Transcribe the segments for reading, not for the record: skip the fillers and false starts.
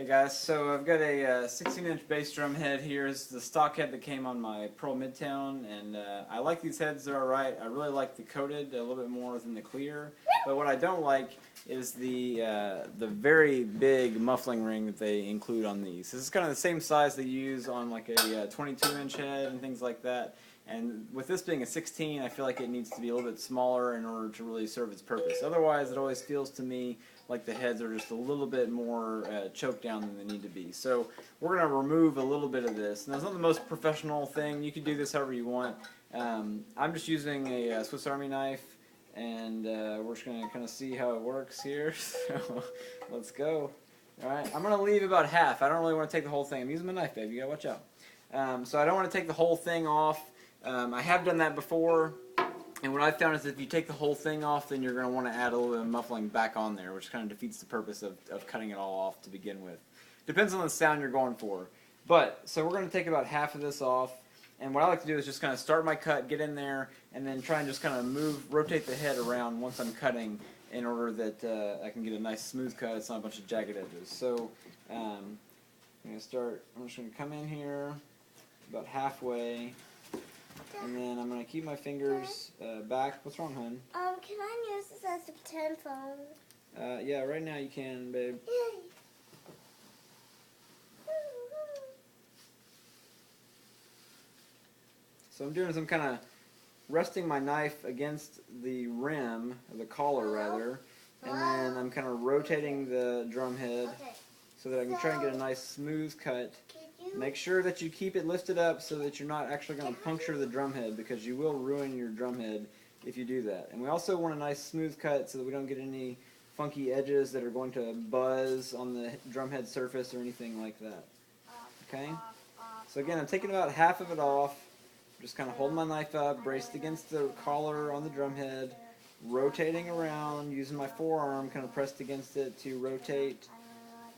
Hey guys, so I've got a 16-inch bass drum head. Here's the stock head that came on my Pearl Midtown, and I like these heads, they're alright. I really like the coated a little bit more than the clear, but what I don't like is the very big muffling ring that they include on these. This is kind of the same size they use on like a 22-inch head and things like that, and with this being a 16, I feel like it needs to be a little bit smaller in order to really serve its purpose. Otherwise, it always feels to me like the heads are just a little bit more choked down than they need to be. So we're going to remove a little bit of this. Now, it's not the most professional thing. You can do this however you want. I'm just using a Swiss Army knife, and we're just going to kind of see how it works here. So let's go. Alright, I'm going to leave about half. I don't really want to take the whole thing. I'm using my knife, babe. You got to watch out. So I don't want to take the whole thing off. I have done that before. And what I've found is if you take the whole thing off, then you're going to want to add a little bit of muffling back on there, which kind of defeats the purpose of cutting it all off to begin with. Depends on the sound you're going for. But, so we're going to take about half of this off, and what I like to do is just kind of start my cut, get in there, and then try and just kind of rotate the head around once I'm cutting in order that I can get a nice smooth cut. It's not a bunch of jagged edges. So, I'm just going to come in here about halfway. And then I'm going to keep my fingers back. What's wrong, hon? Can I use this as a pretend phone? Yeah, right now you can, babe. Yay. So I'm doing some kind of resting my knife against the rim, or the collar rather, and then I'm kind of rotating the drum head so that I can try and get a nice smooth cut. Make sure that you keep it lifted up so that you're not actually going to puncture the drum head, because you will ruin your drum head if you do that. And we also want a nice smooth cut so that we don't get any funky edges that are going to buzz on the drum head surface or anything like that. Okay? So again, I'm taking about half of it off. Just kind of holding my knife up, braced against the collar on the drum head, rotating around, using my forearm kind of pressed against it to rotate.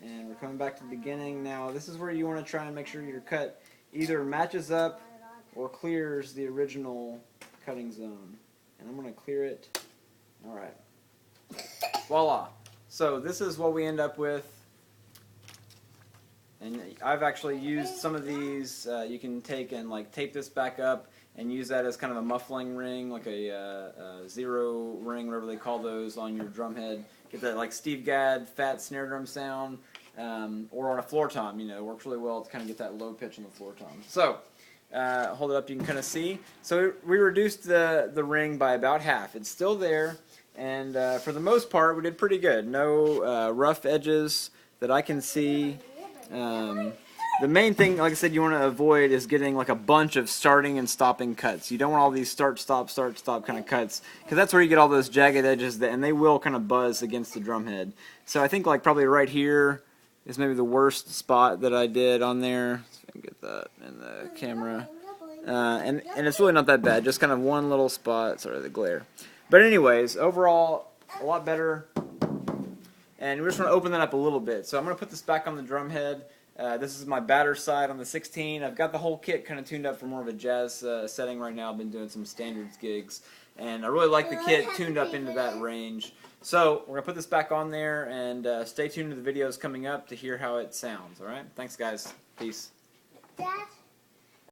And we're coming back to the beginning now. This is where you want to try and make sure your cut either matches up or clears the original cutting zone. And I'm going to clear it. Alright. Voila. So this is what we end up with. And I've actually used some of these. You can take and like tape this back up and use that as kind of a muffling ring, like a zero ring, whatever they call those, on your drum head. Get that like Steve Gadd fat snare drum sound, or on a floor tom. You know, it works really well to kind of get that low pitch on the floor tom. So hold it up, you can kind of see. So we reduced the ring by about half. It's still there, and for the most part, we did pretty good. No rough edges that I can see. The main thing, like I said, you want to avoid is getting like a bunch of starting and stopping cuts. You don't want all these start, stop kind of cuts, because that's where you get all those jagged edges, and they will kind of buzz against the drum head. So I think like probably right here is maybe the worst spot that I did on there. So I can get that in the camera. And it's really not that bad, just kind of one little spot. Sorry, the glare. But anyways, overall, a lot better. And we just want to open that up a little bit. So I'm going to put this back on the drum head. This is my batter side on the 16. I've got the whole kit kind of tuned up for more of a jazz setting right now. I've been doing some standards gigs, and I really like the kit tuned up into that range. So we're going to put this back on there, and stay tuned to the videos coming up to hear how it sounds. Alright? Thanks guys. Peace. Dad?